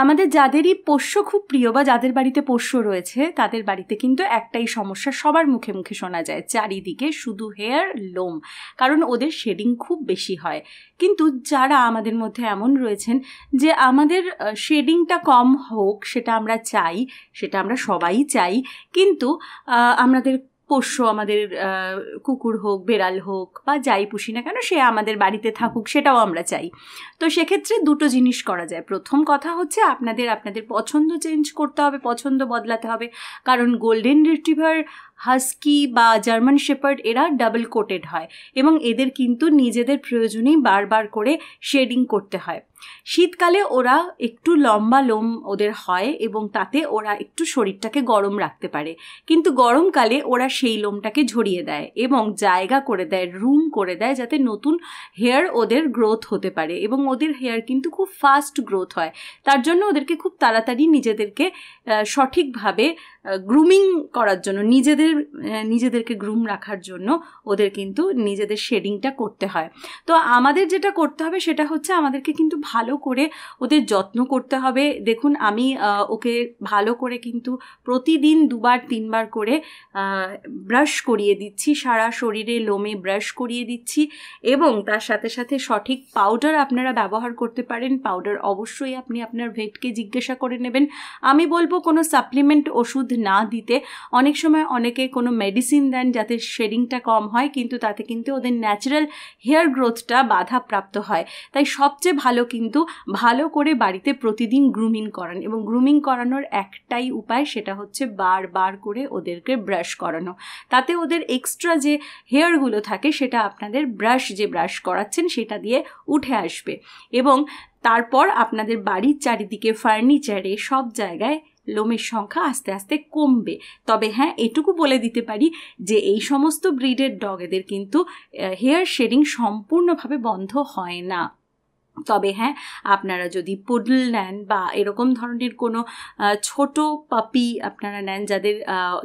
আমাদের যাদেরই পোষ্য খুব প্রিয় বা যাদের বাড়িতে পোষ্য রয়েছে তাদের বাড়িতে কিন্তু একটাই সমস্যা সবার মুখে মুখে শোনা যায়, চারিদিকে শুধু হেয়ার, লোম, কারণ ওদের শেডিং খুব বেশি হয়। কিন্তু যারা আমাদের মধ্যে এমন রয়েছেন যে আমাদের শেডিংটা কম হোক সেটা আমরা চাই, সেটা আমরা সবাই চাই, কিন্তু আমাদের পোষ্য, আমাদের কুকুর হোক, বেড়াল হোক বা যাই পুষি না কেন সে আমাদের বাড়িতে থাকুক, সেটাও আমরা চাই। তো সেক্ষেত্রে দুটো জিনিস করা যায়। প্রথম কথা হচ্ছে আপনাদের পছন্দ চেঞ্জ করতে হবে, পছন্দ বদলাতে হবে, কারণ গোল্ডেন রিট্রিভার, হাস্কি বা জার্মান শেপার্ড এরা ডাবল কোটেড হয় এবং এদের কিন্তু নিজেদের প্রয়োজনেই বারবার করে শেডিং করতে হয়। শীতকালে ওরা একটু লম্বা লোম ওদের হয় এবং তাতে ওরা একটু শরীরটাকে গরম রাখতে পারে, কিন্তু গরমকালে ওরা সেই লোমটাকে ঝরিয়ে দেয় এবং জায়গা করে দেয়, রুম করে দেয় যাতে নতুন হেয়ার ওদের গ্রোথ হতে পারে এবং ওদের হেয়ার কিন্তু খুব ফাস্ট গ্রোথ হয়। তার জন্য ওদেরকে খুব তাড়াতাড়ি নিজেদেরকে সঠিকভাবে গ্রুমিং করার জন্য, নিজেদেরকে গ্রুম রাখার জন্য ওদের কিন্তু নিজেদের শেডিংটা করতে হয়। তো আমাদের যেটা করতে হবে সেটা হচ্ছে আমাদেরকে কিন্তু ভালো করে ওদের যত্ন করতে হবে। দেখুন আমি ওকে ভালো করে কিন্তু প্রতিদিন 2-3 বার করে ব্রাশ করিয়ে দিচ্ছি, সারা শরীরে লোমে ব্রাশ করিয়ে দিচ্ছি এবং তার সাথে সাথে সঠিক পাউডার আপনারা ব্যবহার করতে পারেন। পাউডার অবশ্যই আপনি আপনার ভেটকে জিজ্ঞাসা করে নেবেন। আমি বলবো কোনো সাপ্লিমেন্ট ওষুধ না দিতে। অনেক সময় অনেকে কোনো মেডিসিন দেন যাতে শেডিংটা কম হয়, কিন্তু তাতে কিন্তু ওদের ন্যাচারাল হেয়ার গ্রোথটা বাধাপ্রাপ্ত হয়। তাই সবচেয়ে ভালো কিন্তু ভালো করে বাড়িতে প্রতিদিন গ্রুমিং করান এবং গ্রুমিং করানোর একটাই উপায়, সেটা হচ্ছে বারবার করে ওদেরকে ব্রাশ করানো। তাতে ওদের এক্সট্রা যে হেয়ারগুলো থাকে সেটা আপনাদের যে ব্রাশ করাচ্ছেন সেটা দিয়ে উঠে আসবে এবং তারপর আপনাদের বাড়ির চারিদিকে, ফার্নিচারে, সব জায়গায় লোমের সংখ্যা আস্তে আস্তে কমবে। তবে হ্যাঁ, এটুকু বলে দিতে পারি যে এই সমস্ত ব্রিডের ডগেদের কিন্তু হেয়ার শেডিং সম্পূর্ণভাবে বন্ধ হয় না। তবে হ্যাঁ, আপনারা যদি পুডল নেন বা এরকম ধরনের কোনো ছোট পাপি আপনারা নেন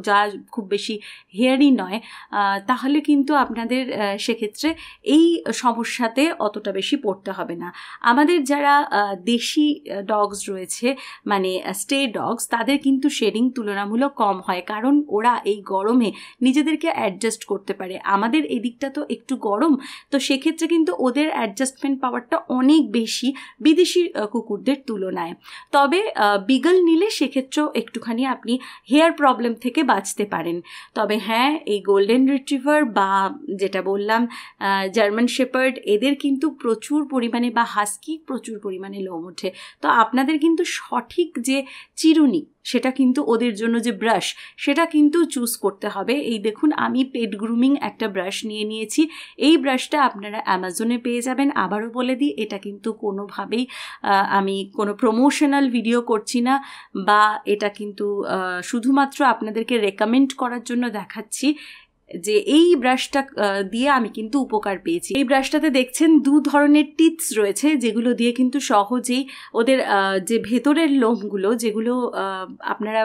যা খুব বেশি হেয়ারই নয়, তাহলে কিন্তু আপনাদের সেক্ষেত্রে এই সমস্যাতে অতটা বেশি পড়তে হবে না। আমাদের যারা দেশি ডগস রয়েছে, মানে স্টে ডগস, তাদের কিন্তু শেডিং তুলনামূলক কম হয়, কারণ ওরা এই গরমে নিজেদেরকে অ্যাডজাস্ট করতে পারে। আমাদের এদিকটা তো একটু গরম, তো সেক্ষেত্রে কিন্তু ওদের অ্যাডজাস্টমেন্ট পাওয়ারটা অনেক বেশি বিদেশি কুকুরদের তুলনায়। তবে বিগল নিলে সেক্ষেত্রেও একটুখানি আপনি হেয়ার প্রবলেম থেকে বাঁচতে পারেন। তবে হ্যাঁ, এই গোল্ডেন রিট্রিভার বা যেটা বললাম জার্মান শেপার্ড, এদের কিন্তু প্রচুর পরিমাণে, বা হাস্কি প্রচুর পরিমাণে লোম ওঠে। তো আপনাদের কিন্তু সঠিক যে চিরুনি, সেটা কিন্তু ওদের জন্য যে ব্রাশ, সেটা কিন্তু চুজ করতে হবে। এই দেখুন আমি পেট গ্রুমিং একটা ব্রাশ নিয়েছি। এই ব্রাশটা আপনারা অ্যামাজনে পেয়ে যাবেন। আবারও বলে দিই, এটা কিন্তু কোনোভাবেই আমি কোনো প্রমোশনাল ভিডিও করছি না, বা এটা কিন্তু শুধুমাত্র আপনাদেরকে রেকমেন্ড করার জন্য দেখাচ্ছি যে এই ব্রাশটা দিয়ে আমি কিন্তু উপকার পেয়েছি। এই ব্রাশটাতে দেখছেন 2 ধরনের টিপস রয়েছে, যেগুলো দিয়ে কিন্তু সহজেই ওদের যে ভেতরের লোমগুলো, যেগুলো আপনারা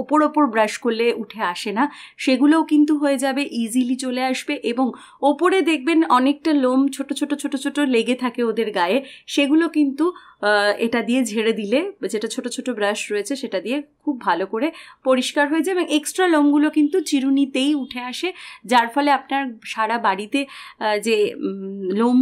ওপর ব্রাশ করলে উঠে আসে না, সেগুলোও কিন্তু হয়ে যাবে, ইজিলি চলে আসবে। এবং ওপরে দেখবেন অনেকটা লোম ছোট ছোট লেগে থাকে ওদের গায়ে, সেগুলো কিন্তু এটা দিয়ে ঝেড়ে দিলে, যেটা ছোট ছোট ব্রাশ রয়েছে সেটা দিয়ে খুব ভালো করে পরিষ্কার হয়ে যায় এবং এক্সট্রা লোমগুলো কিন্তু চিরুনিতেই উঠে আসে, যার ফলে আপনার সারা বাড়িতে যে লোম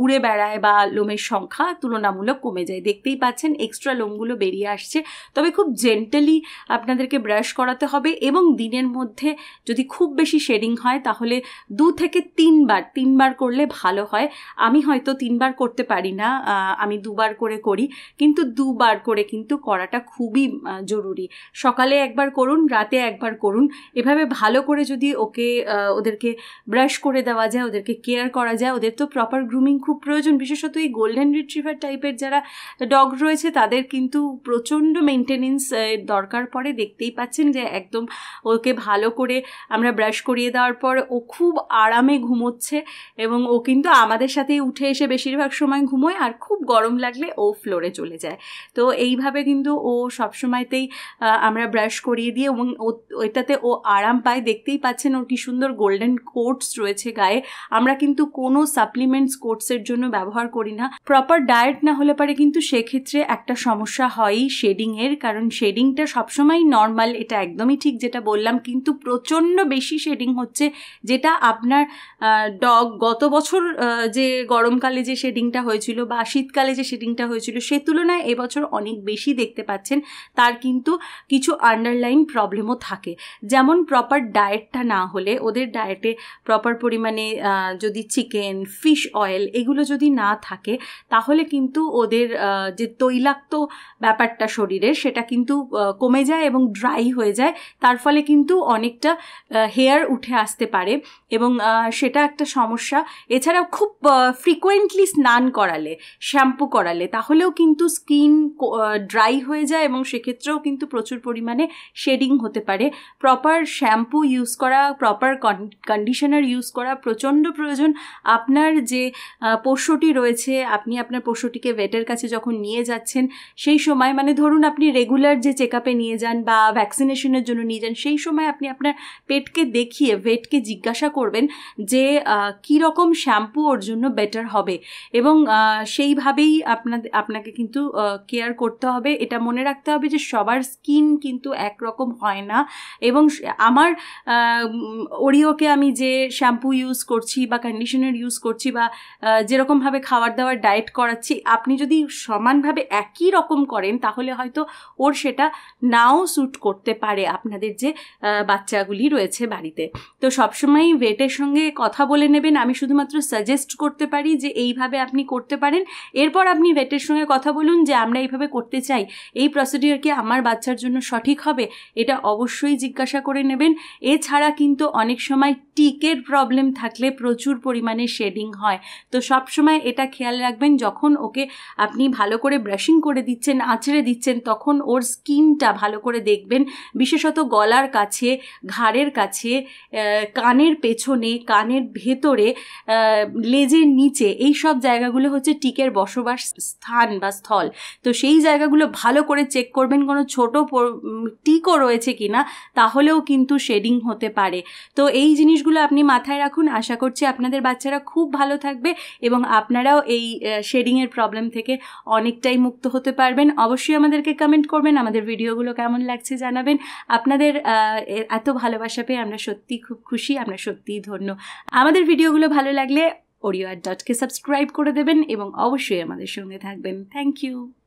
উড়ে বেড়ায় বা লোমের সংখ্যা তুলনামূলক কমে যায়। দেখতেই পাচ্ছেন এক্সট্রা লোমগুলো বেরিয়ে আসছে। তবে খুব জেন্টালি আপনাদেরকে ব্রাশ করাতে হবে এবং দিনের মধ্যে যদি খুব বেশি শেডিং হয় তাহলে 2 থেকে 3 বার করলে ভালো হয়। আমি হয়তো 3 বার করতে পারি না, আমি 2 বার করে করি, কিন্তু 2 বার করে কিন্তু করাটা খুবই জরুরি। সকালে একবার করুন, রাতে একবার করুন। এভাবে ভালো করে যদি ওদেরকে ব্রাশ করে দেওয়া যায়, ওদেরকে কেয়ার করা যায়, ওদের তো প্রপার গ্রুমিং খুব প্রয়োজন। বিশেষত এই গোল্ডেন রিট্রিভার টাইপের যারা ডগ রয়েছে তাদের কিন্তু প্রচণ্ড মেনটেনেন্স দরকার পড়ে। দেখতে দেখতেই পাচ্ছেন যে একদম ওকে ভালো করে আমরা ব্রাশ করিয়ে দেওয়ার পর ও খুব আরামে ঘুমোচ্ছে এবং ও কিন্তু আমাদের সাথেই উঠে এসে বেশিরভাগ সময় ঘুমোয়, আর খুব গরম লাগলে ও ফ্লোরে চলে যায়। তো এইভাবে কিন্তু ও সবসময়তেই আমরা ব্রাশ করিয়ে দিই এবং ওইটাতে ও আরাম পায়। দেখতেই পাচ্ছেন ওর কি সুন্দর গোল্ডেন কোটস রয়েছে গায়ে। আমরা কিন্তু কোনো সাপ্লিমেন্টস কোটসের জন্য ব্যবহার করি না। প্রপার ডায়েট না হলে পারে কিন্তু সেক্ষেত্রে একটা সমস্যা হয়ই শেডিংয়ের, কারণ শেডিংটা সবসময় নর্মাল, এটা একদমই ঠিক যেটা বললাম, কিন্তু প্রচণ্ড বেশি শেডিং হচ্ছে, যেটা আপনার ডগ গত বছর যে গরমকালে যে শেডিংটা হয়েছিল বা শীতকালে যে শেডিংটা হয়েছিল সে তুলনায় এবছর অনেক বেশি দেখতে পাচ্ছেন। তার কিন্তু কিছু আন্ডারলাইন প্রবলেমও থাকে, যেমন প্রপার ডায়েটটা না হলে, ওদের ডায়েটে প্রপার পরিমাণে যদি চিকেন, ফিশ অয়েল এগুলো যদি না থাকে তাহলে কিন্তু ওদের যে তৈলাক্ত ব্যাপারটা শরীরের সেটা কিন্তু কমে যায় এবং ড্রাই হয়ে যায়। তার ফলে কিন্তু অনেকটা হেয়ার উঠে আসতে পারে এবং সেটা একটা সমস্যা। এছাড়াও খুব ফ্রিকোয়েন্টলি স্নান করালে, শ্যাম্পু করালে তাহলেও কিন্তু স্কিন ড্রাই হয়ে যায় এবং সেক্ষেত্রেও কিন্তু প্রচুর পরিমাণে শেডিং হতে পারে। প্রপার শ্যাম্পু ইউজ করা, প্রপার কন্ডিশনার ইউজ করা প্রচণ্ড প্রয়োজন। আপনার যে পোষ্যটি রয়েছে, আপনি আপনার পোষ্যটিকে ভেটের কাছে যখন নিয়ে যাচ্ছেন সেই সময়, মানে ধরুন আপনি রেগুলার যে চেক আপে নিয়ে যান বা ভ্যাকসিনেশনের জন্য নিয়ে যান, সেই সময় আপনি আপনার পেটকে দেখিয়ে ভেটকে জিজ্ঞাসা করবেন যে কী রকম শ্যাম্পু ওর জন্য বেটার হবে এবং সেইভাবেই আপনাকে কিন্তু কেয়ার করতে হবে। এটা মনে রাখতে হবে যে সবার স্কিন কিন্তু একরকম হয় না এবং আমার ওরিওকে আমি যে শ্যাম্পু ইউজ করছি বা কন্ডিশনার ইউজ করছি বা যেরকমভাবে খাবার দাবার ডায়েট করাচ্ছি, আপনি যদি সমানভাবে একই রকম করেন তাহলে হয়তো ওর সেটা নাও স্যুট করতে পারে আপনাদের যে বাচ্চাগুলি রয়েছে বাড়িতে। তো সবসময়ই ভেটের সঙ্গে কথা বলে নেবেন। আমি শুধুমাত্র সাজেস্ট করতে পারি যে এইভাবে আপনি করতে পারেন। এরপর আপনি ভেটের সঙ্গে কথা বলুন যে আমরা এইভাবে করতে চাই, এই প্রসিডিওর কি আমার বাচ্চার জন্য সঠিক হবে, এটা অবশ্যই জিজ্ঞাসা করে নেবেন। এছাড়া কিন্তু অনেক সময় টিকের প্রবলেম থাকলে প্রচুর পরিমাণে শেডিং হয়। তো সবসময় এটা খেয়াল রাখবেন, যখন ওকে আপনি ভালো করে ব্রাশিং করে দিচ্ছেন, আঁচড়ে দিচ্ছেন, তখন ওর স্কিনটা ভালো করে দেখবেন, বিশেষত গলার কাছে, ঘাড়ের কাছে, কানের পেছনে, কানের ভেতরে, লেজের নিচে, এই সব জায়গাগুলো হচ্ছে টিকের বসবাস স্থান বা স্থল। তো সেই জায়গাগুলো ভালো করে চেক করবেন, কোনো ছোট টিকও রয়েছে কিনা, তাহলেও কিন্তু শেডিং হতে পারে। তো এই জিনিসগুলো আপনি মাথায় রাখুন। আশা করছি আপনাদের বাচ্চারা খুব ভালো থাকবে এবং আপনারাও এই শেডিংয়ের প্রবলেম থেকে অনেকটাই মুক্ত হতে পারবেন। অবশ্যই আমাদেরকে কমেন্ট করবেন, আমাদের ভিডিওগুলো কেমন লাগছে জানাবেন। আপনাদের এত ভালোবাসা পেয়ে আমরা সত্যিই খুব খুশি, আমরা সত্যিই ধন্য। আমাদের ভিডিওগুলো ভালো লাগলে ওরিও@কে সাবস্ক্রাইব করে দেবেন এবং অবশ্যই আমাদের সঙ্গে থাকবেন। Thank you.